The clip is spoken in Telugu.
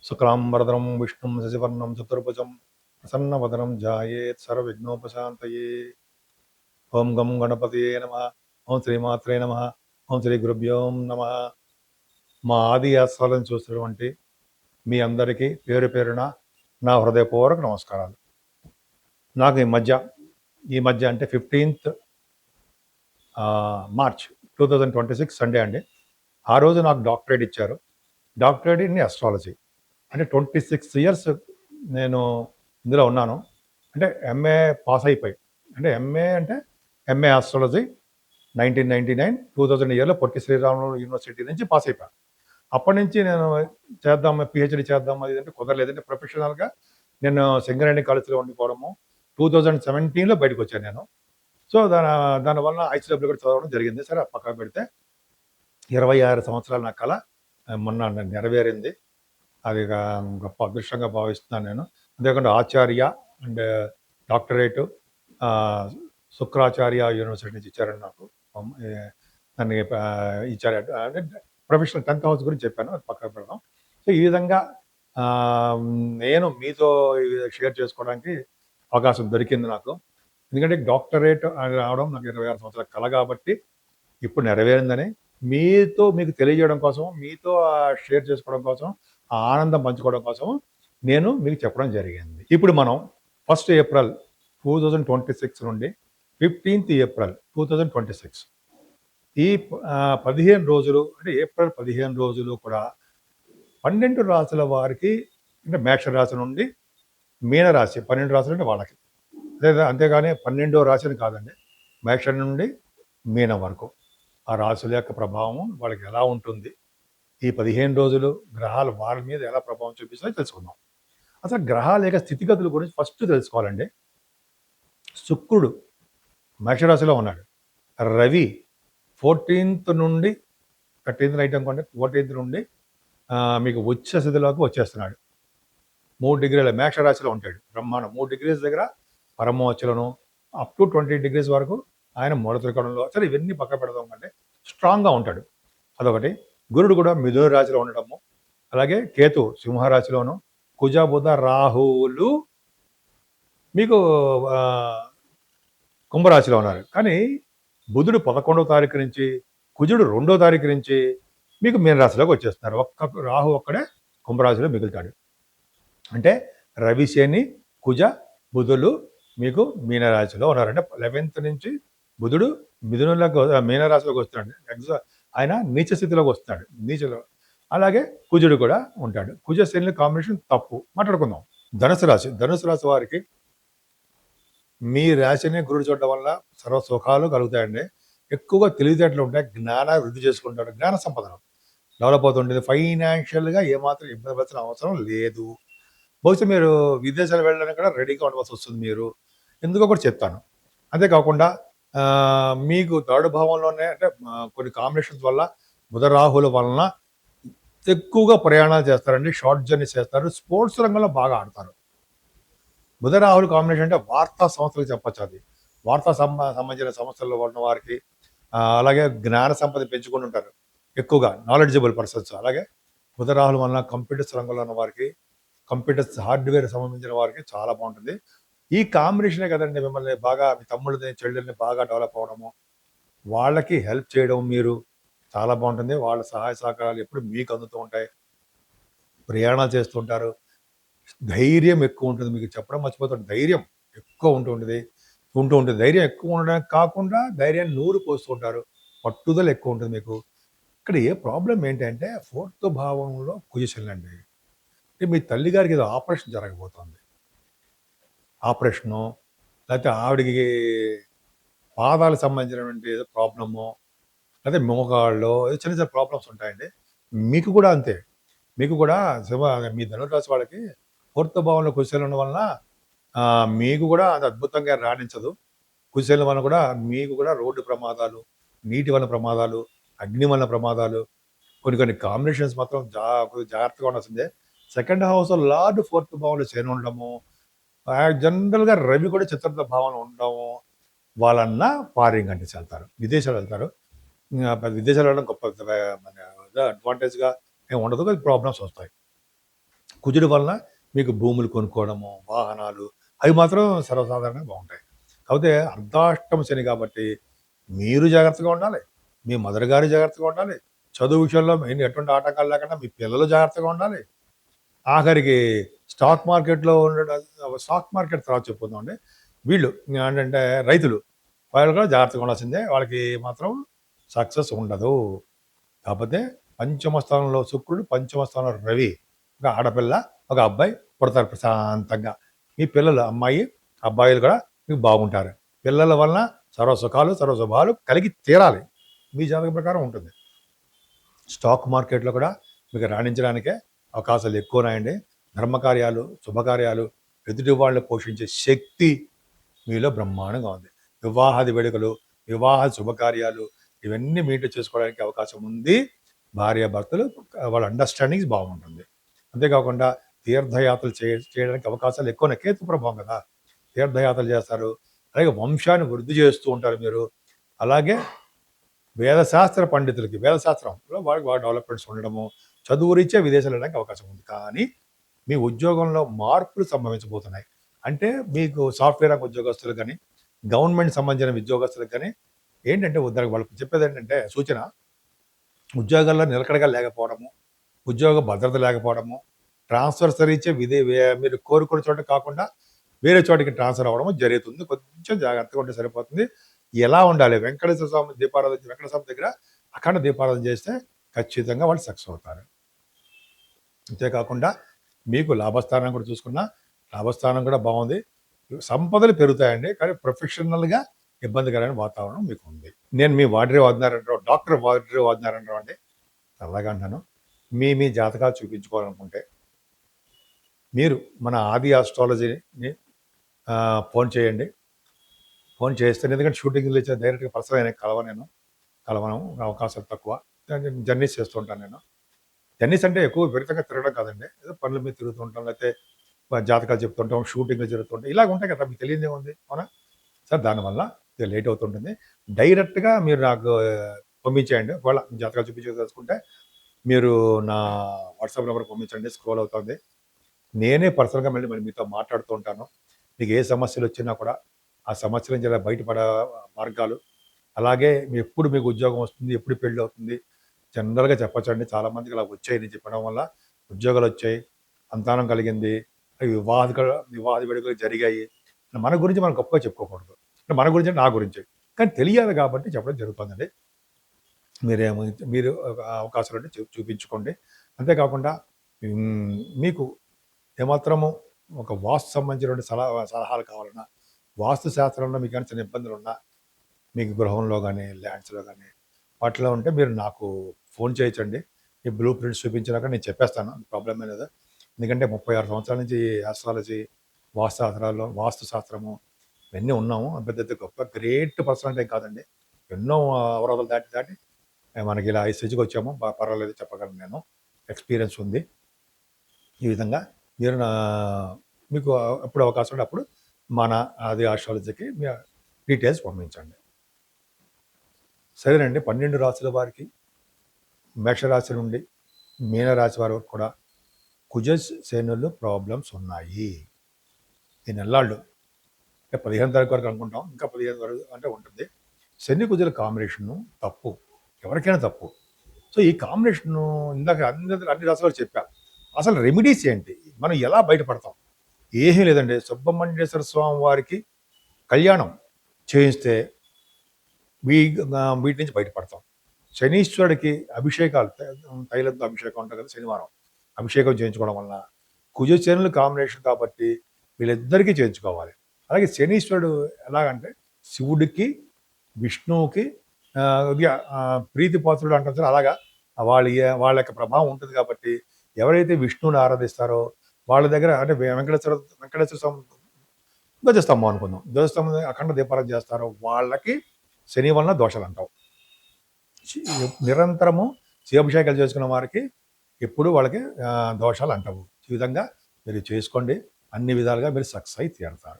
శుక్లాంబరధరం విష్ణుం శశివర్ణం చతుర్భుజం ప్రసన్నవదనం ధ్యాయేత్ సర్వవిఘ్నోపశాంతయే. ఓం గం గణపతియే నమః. ఓం శ్రీమాత్రే నమః. ఓం శ్రీ గురుభ్యో నమః. మా ఆది ఆస్వాలను చూసినటువంటి మీ అందరికీ పేరు పేరున నా హృదయపూర్వక నమస్కారాలు. నాకు ఈ మధ్య అంటే 15th మార్చ్ 2026 సండే అండి. ఆ రోజు నాకు డాక్టరేట్ ఇచ్చారు. Doctorate in astrology. అంటే 26 ఇయర్స్ నేను ఇందులో ఉన్నాను. అంటే ఎంఏ పాస్ అయిపోయి, అంటే ఎంఏ ఆస్ట్రాలజీ 1999 2000 ఇయర్లో పొట్టి శ్రీరాములు యూనివర్సిటీ నుంచి పాస్ అయిపోయాను. అప్పటి నుంచి నేను పిహెచ్డి చేద్దాం అది అంటే కుదరలేదంటే ప్రొఫెషనల్గా నేను సింగరేణి కాలేజీలో ఉండిపోవడము. 2017లో బయటకు వచ్చాను నేను. సో దానివల్ల ఐసీడబ్ల్యూ కూడా చదవడం జరిగింది. సరే పక్కన పెడితే 26 సంవత్సరాల నా కళ మొన్న నెరవేరింది. అది గొప్ప అదృష్టంగా భావిస్తున్నాను నేను. అంతేకాకుండా ఆచార్య అండ్ డాక్టరేటు శుక్రాచార్య యూనివర్సిటీ నుంచి ఇచ్చారండి నాకు. నన్ను ఇచ్చారు. అంటే ప్రొఫెషనల్ 10th హౌస్ గురించి చెప్పాను, అది పక్కన పెడదాం. సో ఈ విధంగా నేను మీతో షేర్ చేసుకోవడానికి అవకాశం దొరికింది నాకు. ఎందుకంటే డాక్టరేట్ రావడం నాకు 26 సంవత్సరాల కళ కాబట్టి ఇప్పుడు నెరవేరిందని మీకు తెలియజేయడం కోసం, మీతో షేర్ చేసుకోవడం కోసం, ఆ ఆనందం పంచుకోవడం కోసం నేను మీకు చెప్పడం జరిగింది. ఇప్పుడు మనం 1st ఏప్రిల్ 2026 నుండి 15th ఏప్రిల్ 2026 ఈ 15 రోజులు, అంటే ఏప్రిల్ 15 రోజులు కూడా 12 రాశుల వారికి, అంటే మేష రాశి నుండి మీనరాశి 12 రాశులు అంటే వాళ్ళకి, అంతేగాని 12వ రాశిని కాదండి, మేష నుండి మీనం వరకు ఆ రాశుల యొక్క ప్రభావం వాళ్ళకి ఎలా ఉంటుంది, ఈ 15 రోజులు గ్రహాలు వాళ్ళ మీద ఎలా ప్రభావం చూపిస్తాయో తెలుసుకుందాం. అసలు గ్రహాల యొక్క స్థితిగతుల గురించి ఫస్ట్ తెలుసుకోవాలండి. శుక్రుడు మేషరాశిలో ఉన్నాడు. రవి 14th నుండి 13th నైట్ అనుకోండి, 14th నుండి మీకు ఉచ్చ స్థితిలోకి వచ్చేస్తున్నాడు. 3 డిగ్రీల మేషరాశిలో ఉంటాడు. బ్రహ్మాండం. 3 degrees దగ్గర పరమోచ్చలను అప్ టు 20 degrees వరకు ఆయన మూల త్రికోణంలో. సరే ఇవన్నీ పక్క పెడదాం కంటే స్ట్రాంగ్గా ఉంటాడు. అదొకటి. గురుడు కూడా మిథున రాశిలో ఉండటము, అలాగే కేతు సింహరాశిలోను, కుజ బుధ రాహువులు మీకు కుంభరాశిలో ఉన్నారు. కానీ బుధుడు 11వ తారీఖు నుంచి, కుజుడు 2వ తారీఖు నుంచి మీకు మీనరాశిలోకి వచ్చేస్తున్నారు. రాహు ఒక్కడే కుంభరాశిలో మిగులుతాడు. అంటే రవి, శని, కుజ, బుధులు మీకు మీనరాశిలో ఉన్నారు. అంటే 11th నుంచి బుధుడు మీనరాశిలోకి వస్తున్నాడు. ఆయన నీచ స్థితిలోకి వస్తున్నాడు, నీచలో. అలాగే కుజుడు కూడా ఉంటాడు. కుజ శని కాంబినేషన్ తప్పు. మాట్లాడుకుందాం. ధనుసు రాశి వారికి మీ రాశిని గురుడు చూడడం వల్ల సర్వ సుఖాలు కలుగుతాయండి. ఎక్కువగా తెలివితేటలు ఉంటాయి, జ్ఞాన వృద్ధి చేసుకుంటాడు, జ్ఞాన సంపదను డెవలప్ అవుతుంటుంది. ఫైనాన్షియల్గా ఏమాత్రం ఇబ్బంది పడాల్సిన అవసరం లేదు. బహుశా మీరు విదేశాలు వెళ్ళడానికి కూడా రెడీగా ఉండవలసి వస్తుంది మీరు. ఎందుకో కూడా చెప్తాను. అంతేకాకుండా మీకు 3rd భావంలోనే, అంటే కొన్ని కాంబినేషన్స్ వల్ల, బుధ రాహుల వలన ఎక్కువగా ప్రయాణాలు చేస్తారండి, షార్ట్ జర్నీస్ చేస్తారు, స్పోర్ట్స్ రంగంలో బాగా ఆడతారు. బుధ రాహుల కాంబినేషన్ అంటే వార్తా సంస్థలకు చెప్పచ్చు. అది వార్తా సంబంధించిన సంస్థల్లో ఉన్న వారికి, అలాగే జ్ఞాన సంపద పెంచుకుని ఉంటారు, ఎక్కువగా నాలెడ్జబుల్ పర్సన్స్. అలాగే బుధ రాహుల వలన కంప్యూటర్స్ రంగంలో ఉన్న వారికి, కంప్యూటర్స్ హార్డ్వేర్ సంబంధించిన వారికి చాలా బాగుంటుంది. ఈ కాంబినేషనే కదండి మిమ్మల్ని బాగా, మీ తమ్ముళ్ళని చెల్లెల్ని బాగా డెవలప్ అవ్వడము, వాళ్ళకి హెల్ప్ చేయడం మీరు చాలా బాగుంటుంది. వాళ్ళ సహాయ సహకారాలు ఎప్పుడు మీకు అందుతూ ఉంటాయి. ప్రయాణాలు చేస్తుంటారు. ధైర్యం ఎక్కువ ఉంటుంది. మీకు చెప్పడం మర్చిపోతాడు, ధైర్యం ఎక్కువ ఉంటూ ఉంటుంది. ధైర్యం ఎక్కువ ఉండడానికి కాకుండా ధైర్యాన్ని నూరు పోస్తూ ఉంటారు. పట్టుదల ఎక్కువ ఉంటుంది మీకు. ఇక్కడ ఏ ప్రాబ్లం ఏంటంటే 4th భావంలో పొజిషన్ అండి. అంటే మీ తల్లి గారికి ఏదో ఆపరేషన్ జరగబోతుంది. ఆపరేషను, లేకపోతే ఆవిడికి పాదాలకు సంబంధించినటువంటి ఏదో ప్రాబ్లము, లేకపోతే మోకాళ్ళు ఏదో చిన్న చిన్న ప్రాబ్లమ్స్ ఉంటాయండి. మీకు కూడా అంతే. మీకు కూడా మీ ధనురాశి వాళ్ళకి 4th భావంలో కుశలం ఉండడం వలన మీకు కూడా అది అద్భుతంగా రాణించదు. కుశలం వలన కూడా మీకు కూడా రోడ్డు ప్రమాదాలు, నీటి వలన ప్రమాదాలు, అగ్ని వలన ప్రమాదాలు, కొన్ని కాంబినేషన్స్ మాత్రం జాగ్రత్తగా ఉండాల్సిందే. 2nd హౌస్ లార్డ్ 4th భావంలో శని ఉండడము, జనరల్గా రవి కూడా 4th భావంలో ఉండడము వాళ్ళన్న ఫారిన్ కంట్రీస్ వెళ్తారు, విదేశాలు వెళ్తారు. విదేశాలు వెళ్ళడం గొప్ప అడ్వాంటేజ్గా ఏమి ఉండదు, ప్రాబ్లమ్స్ వస్తాయి. కుజుడు వలన మీకు భూములు కొనుక్కోవడము, వాహనాలు అవి మాత్రం సర్వసాధారణంగా బాగుంటాయి. కాకపోతే అర్ధాష్టమ శని కాబట్టి మీరు జాగ్రత్తగా ఉండాలి. మీ మదర్ గారు జాగ్రత్తగా ఉండాలి. చదువు విషయంలో మెయిన్ ఎటువంటి ఆటంకాలు లేకుండా మీ పిల్లలు జాగ్రత్తగా ఉండాలి. ఆఖరికి స్టాక్ మార్కెట్‌లో స్టాక్ మార్కెట్ తర్వాత చెప్పుకుందామండి. వీళ్ళు ఏంటంటే రైతులు వాళ్ళు కూడా జాగ్రత్తగా ఉండాల్సిందే. వాళ్ళకి మాత్రం సక్సెస్ ఉండదు. కాకపోతే పంచమ స్థానంలో శుక్రుడు, పంచమ స్థానంలో రవి, ఒక ఆడపిల్ల, ఒక అబ్బాయి పుడతారు ప్రశాంతంగా. మీ పిల్లలు అమ్మాయి, అబ్బాయిలు కూడా మీకు బాగుంటారు. పిల్లల వలన సర్వ సుఖాలు, సర్వ శుభాలు కలిగి తీరాలి. మీ జాతక ప్రకారం ఉంటుంది. స్టాక్ మార్కెట్‌లో కూడా మీకు రాణించడానికే అవకాశాలు ఎక్కువున్నాయండి. ధర్మకార్యాలు, శుభకార్యాలు, ఎదుటి వాళ్ళని పోషించే శక్తి మీలో బ్రహ్మాండంగా ఉంది. వివాహాది వేడుకలు, వివాహ శుభకార్యాలు ఇవన్నీ మీ ఇంట్లో చేసుకోవడానికి అవకాశం ఉంది. భార్యాభర్తలు వాళ్ళ అండర్‌స్టాండింగ్స్ బాగుంటుంది. అంతేకాకుండా తీర్థయాత్రలు చేయడానికి అవకాశాలు ఎక్కువున్నాయి. కేతు ప్రభావం కదా! తీర్థయాత్రలు చేస్తారు. అలాగే వంశాన్ని వృద్ధి చేస్తూ ఉంటారు మీరు. అలాగే వేదశాస్త్ర పండితులకి వేదశాస్త్రంలో వాళ్ళకి బాగా డెవలప్మెంట్స్ ఉండడము, చదువు రీత్యా విదేశాలు వెళ్ళడానికి అవకాశం ఉంది. కానీ మీ ఉద్యోగంలో మార్పులు సంభవించబోతున్నాయి. అంటే మీకు సాఫ్ట్‌వేర్ రంగ ఉద్యోగస్తులకు గాని, గవర్నమెంట్ సంబంధించిన ఉద్యోగస్తులకు గాని ఏంటంటే వాళ్ళకి చెప్పేదేంటంటే సూచన, ఉద్యోగాల్లో నిలకడగా లేకపోవడము, ఉద్యోగ భద్రత లేకపోవడము, ట్రాన్స్‌ఫర్స్ రీత్యా మీరు కోరుకున్న చోట కాకుండా వేరే చోటికి ట్రాన్స్‌ఫర్ అవ్వడము జరుగుతుంది. కొంచెం జాగ్రత్తగా ఉంటే సరిపోతుంది. ఎలా ఉండాలి? వెంకటేశ్వర స్వామి దీపారాధన, వెంకటేశ్వర స్వామి దగ్గర అఖండ దీపారాధన చేస్తే ఖచ్చితంగా వాళ్ళు సక్సెస్ అవుతారు. అంతేకాకుండా మీకు లాభస్థానం కూడా చూసుకున్నా, లాభస్థానం కూడా బాగుంది. సంపదలు పెరుగుతాయండి. కానీ ప్రొఫెషనల్‌గా ఇబ్బందికరమైన వాతావరణం మీకు ఉంది. నేను మీ వార్డరీ వాడినారంటారు, డాక్టర్ వార్డరీ వాడినారంటారు అంటే అలాగా అంటాను. మీ జాతకాలు చూపించుకోవాలనుకుంటే మీరు మన ఆది ఆస్ట్రాలజీని ఫోన్ చేయండి. ఫోన్ చేస్తే ఎందుకంటే షూటింగ్‌లు ఇచ్చే డైరెక్ట్‌గా పర్సనల్ అయినా కలవను, అవకాశాలు తక్కువ. జర్నీస్ చేస్తూ ఉంటాను నేను. జర్నీస్ అంటే ఎక్కువ విపరీతంగా తిరగడం కాదండి. ఏదో పనుల మీద తిరుగుతూ ఉంటాం. లేకపోతే జాతకాలు చెప్తుంటాం, షూటింగ్‌లు జరుగుతుంటాయి. ఇలాగ ఉంటాయి కదా! మీకు తెలియనిదేముంది. అవునా? సార్ దానివల్ల కొద్దిగా లేట్ అవుతుంటుంది. డైరెక్ట్‌గా మీరు నాకు పంపించేయండి. ఒకవేళ జాతకాలు చూపించదలుచుకుంటే మీరు నా వాట్సాప్ నెంబర్‌కి పంపించండి. స్క్రోల్ అవుతుంది. నేనే పర్సనల్‌గా మళ్ళీ మీతో మాట్లాడుతూ ఉంటాను. మీకు ఏ సమస్యలొచ్చినా కూడా ఆ సమస్యల నుంచి ఎలా బయటపడే మార్గాలు, అలాగే ఎప్పుడు మీకు ఉద్యోగం వస్తుంది, ఎప్పుడు పెళ్ళవుతుంది, జనరల్‌గా చెప్పొచ్చండి. చాలామందికి ఇలా వచ్చాయి నేను చెప్పడం వల్ల. ఉద్యోగాలొచ్చాయి, సంతానం కలిగింది, వివాహాది వేడుకలు జరిగాయి. మన గురించి మనం గొప్పగా చెప్పుకోకూడదు. అంటే మన గురించి నా గురించే. కానీ తెలియాలి కాబట్టి చెప్పడం జరుగుతుందండి. మీరు అవకాశాలుంటే చూపించుకోండి. అంతేకాకుండా మీకు ఏమాత్రము ఒక వాస్తు సంబంధించినటువంటి సలహాలు కావాలన్నా, వాస్తు శాస్త్రంలో మీకు ఏమైనా చిన్న ఇబ్బందులున్నా, మీకు గృహంలో గానీ, ల్యాండ్స్‌లో గానీ వాటిలో ఉంటే మీరు నాకు ఫోన్ చేయొచ్చండి. ఈ బ్లూ ప్రింట్స్ చూపించినాక నేను చెప్పేస్తాను. ప్రాబ్లమ్ ఏం లేదు. ఎందుకంటే 36 సంవత్సరాల నుంచి ఆస్ట్రాలజీ, వాస్తు శాస్త్రము ఇవన్నీ ఉన్నాము. పెద్ద గొప్ప గ్రేట్ పర్సన్ అంటే ఏం కాదండి. ఎన్నో అవరోధాలు దాటి మనకి ఇలా ఈ స్టేజ్‌కి వచ్చాము. పర్వాలేదు చెప్పగలను నేను. ఎక్స్‌పీరియన్స్ ఉంది. ఈ విధంగా మీరు మీకు ఎప్పుడు అవకాశం ఉంటే అప్పుడు మన ఆది ఆస్ట్రాలజీకి మీ డీటెయిల్స్ పంపించండి. సరేనండి. 12 రాశుల వారికి మేషరాశి నుండి మీనరాశి వారి వరకు కూడా కుజ శనులు ప్రాబ్లమ్స్ ఉన్నాయి. ఈ నెల్లాళ్ళు అంటే 15 తారీఖు వరకు అనుకుంటాం. ఇంకా 15 వరకు అంటే ఉంటుంది. శని కుజుల కాంబినేషను తప్పు. ఎవరికైనా తప్పు. సో, ఈ కాంబినేషను ఇందాక అన్ని రాశులకు చెప్పా. అసలు రెమెడీస్ ఏంటి? మనం ఎలా బయటపడతాం? ఏమీ లేదండి. సుబ్రహ్మణ్యేశ్వర స్వామి వారికి కళ్యాణం చేయిస్తే వీటి నుంచి బయటపడతాం. శనీశ్వరుడికి అభిషేకాలు తైలంతో అభిషేకం ఉంటుంది కదా శనివారం. అభిషేకం చేయించుకోవడం వలన కుజ శనుల కాంబినేషన్ కాబట్టి వీళ్ళిద్దరికీ చేయించుకోవాలి. అలాగే శనీశ్వరుడు ఎలాగంటే శివుడికి, విష్ణువుకి ప్రీతిపాత్రుడు అంటారు సార్ అలాగా వాళ్ళ యొక్క ప్రభావం ఉంటుంది కాబట్టి ఎవరైతే విష్ణువుని ఆరాధిస్తారో వాళ్ళ దగ్గర అంటే వెంకటేశ్వర స్వామి ధ్వజస్తంభం అనుకుందాం. ధ్వజస్తంభం అఖండ దీపారాధన చేస్తారో వాళ్ళకి శని వలన దోషాలు అంటావు. నిరంతరము శివాభిషేకాలు చేసుకున్న వారికి ఎప్పుడు వాళ్ళకి దోషాలు అంటావు. ఈ విధంగా మీరు చేసుకోండి. అన్ని విధాలుగా మీరు సక్సెస్ అయి తీరుతారు.